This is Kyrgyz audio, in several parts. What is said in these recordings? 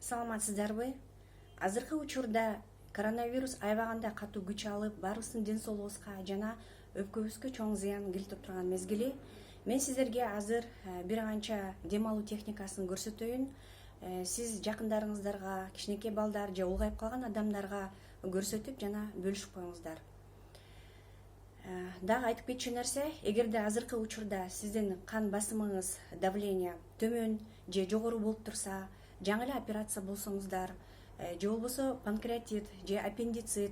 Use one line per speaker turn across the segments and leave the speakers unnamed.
Саламатсыздарбы? Азыркы учурда коронавирус аябаганда катуу күч алып, баарыбыздын ден соолугубузга жана өпкөбүзгө чоң зыян келтирип турган мезгили. Мен сиздерге азыр бир канча дем алуу техникасын көрсөтөйүн. Сиз жакындарыңыздарга, кичинекей балдар же улгайып калган адамдарга көрсөтүп жана бөлүшүп коюңуздар. Дагы айтып кетчү нерсе, эгерде азыркы учурда сиздин кан басымыңыз, давление төмөн же жогору болуп турса, жаңы эле операция болсоңуздар, же болбосо панкреатит же аппендицит,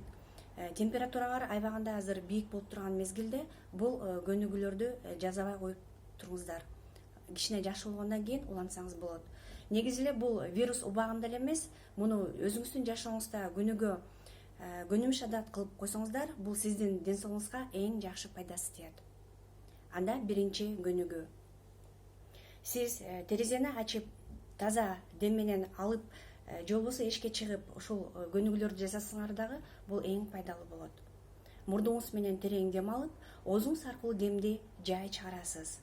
температураңар аябаганда азыр бийик болуп турган мезгилде бул көнүгүүлөрдү жасабай коюп туруңуздар. Кичине жакшы болгондон кийин улантсаңыз болот. Негизи эле бул вирус убагында эле эмес, муну өзүңүздүн жашооңузда күнүгө көнүмүш адат кылып койсоңуздар, бул сиздин ден соолугуңузга эң жакшы пайдасы тиет. Анда биринчи көнүгүү. Сиз терезени ачып, таза дем менен алып, же болбосо эшикке чыгып, ушул көнүгүүлөрдү жасасаңар дагы бул эң пайдалуу болот. Мурдуңуз менен терең дем алып, оозуңуз аркылуу демди жай чыгарасыз.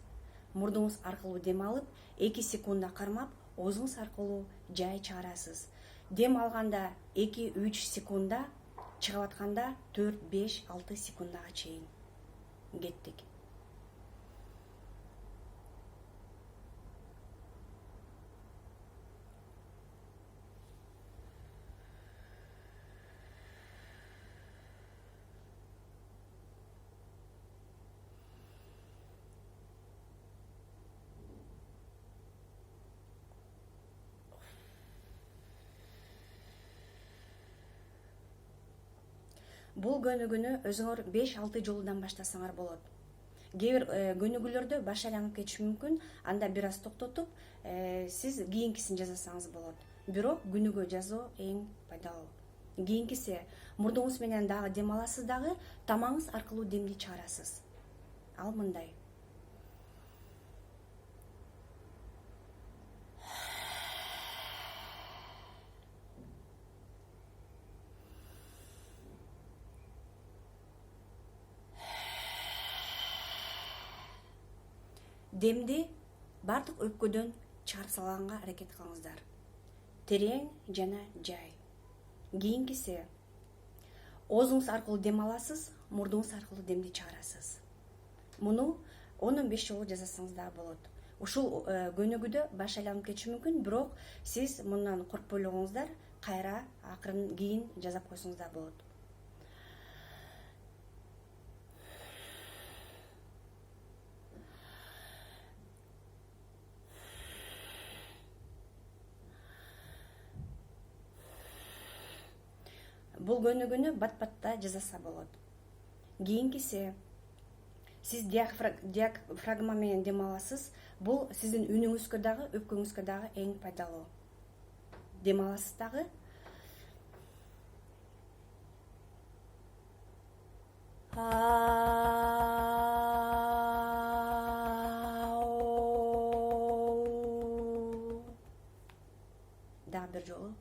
Мурдуңуз аркылуу дем алып, 2 секунда кармап, оозуңуз аркылуу жай чыгарасыз. Дем алганда 2-3 секунда, чыгып атканда 4-5-6 секундага чейин. Кеттик. Бул көнүгүүнү өзүңөр 5-6 жолудан баштасаңар болот. Кээ бир көнүгүүлөрдө баш айланып кетиши мүмкүн, анда бир аз токтотуп, сиз кийинкисин жасасаңыз болот. Бирок күнүгө жасоо эң пайдалуу. Кийинкиси, мурдуңуз менен дагы дем аласыз дагы, тамагыңыз аркылуу демди чыгарасыз. Ал мындай. Демди бардык өпкөдөн чыгарып салганга аракет кылыңыздар. Терең жана жай. Кийинкиси, оозуңуз аркылуу дем аласыз, мурдуңуз аркылуу демди чыгарасыз. Муну 10-15 жолу жасасаңыз да болот. Ушул көнүгүүдө баш айланып кетиши мүмкүн, бирок сиз мындан коркпой элеңиздер, кайра акырын кийин жасап койсоңуз да болот. Бул көнүгүүнү бат-батта жасаса болот. Кийинкиси, сиз диафрагма менен дем аласыз. Бул сиздин үнүңүзгө дагы, өпкөңүзгө дагы эң пайдалуу. Дем аласыз дагы. Дагы бир жолу.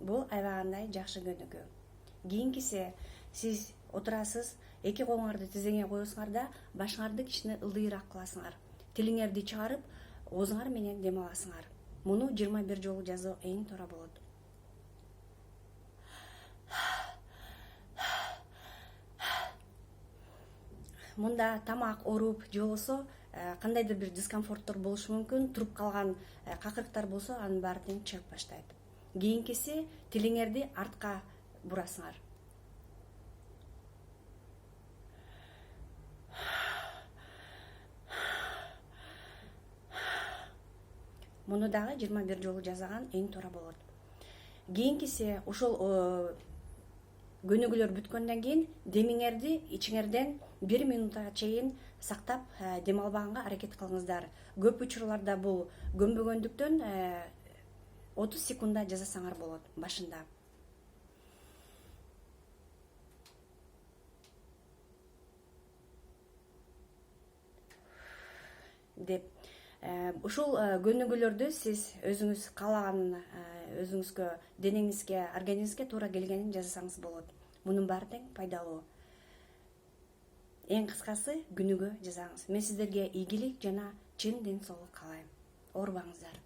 Бул аябагандай жакшы көнүгүү. Кийинкиси, сиз отурасыз, 2 колуңарды тизеңе коесуңар да, башыңарды кичине ылдыйраак кыласыңар. Тилиңерди чыгарып, оозуңар менен дем аласыңар. Муну 21 жолу жасоо эң туура болот. Мында тамак ооруп, же болбосо кандайдыр бир дискомфорттор болушу мүмкүн, туруп калган какырыктар болсо, анын баары тең чыгып баштайт. Кийинкиси, тилиңерди артка бурасыңар. Муну дагы 21 жолу жасаган эң туура болот. Кийинкиси, ушул көнүгүүлөр бүткөндөн кийин демиңерди ичиңерден 1 минутка чейин сактап дем албаганга аракет кылыңыздар. Көп учурларда бул көнбөгөндүктөн 30 секунда жасасаңар болот башында. Деп ушул көнүгүүлөрдү сиз өзүңүз каалаган, өзүңүзгө, денеңизге, организмиңизге туура келгенин жасасаңыз болот. мунун баары тең пайдалуу. Эң кыскасы күнүгө жазаңыз. Мен сиздерге ийгилик жана чын ден соолук каалайм. Оорубаңыздар.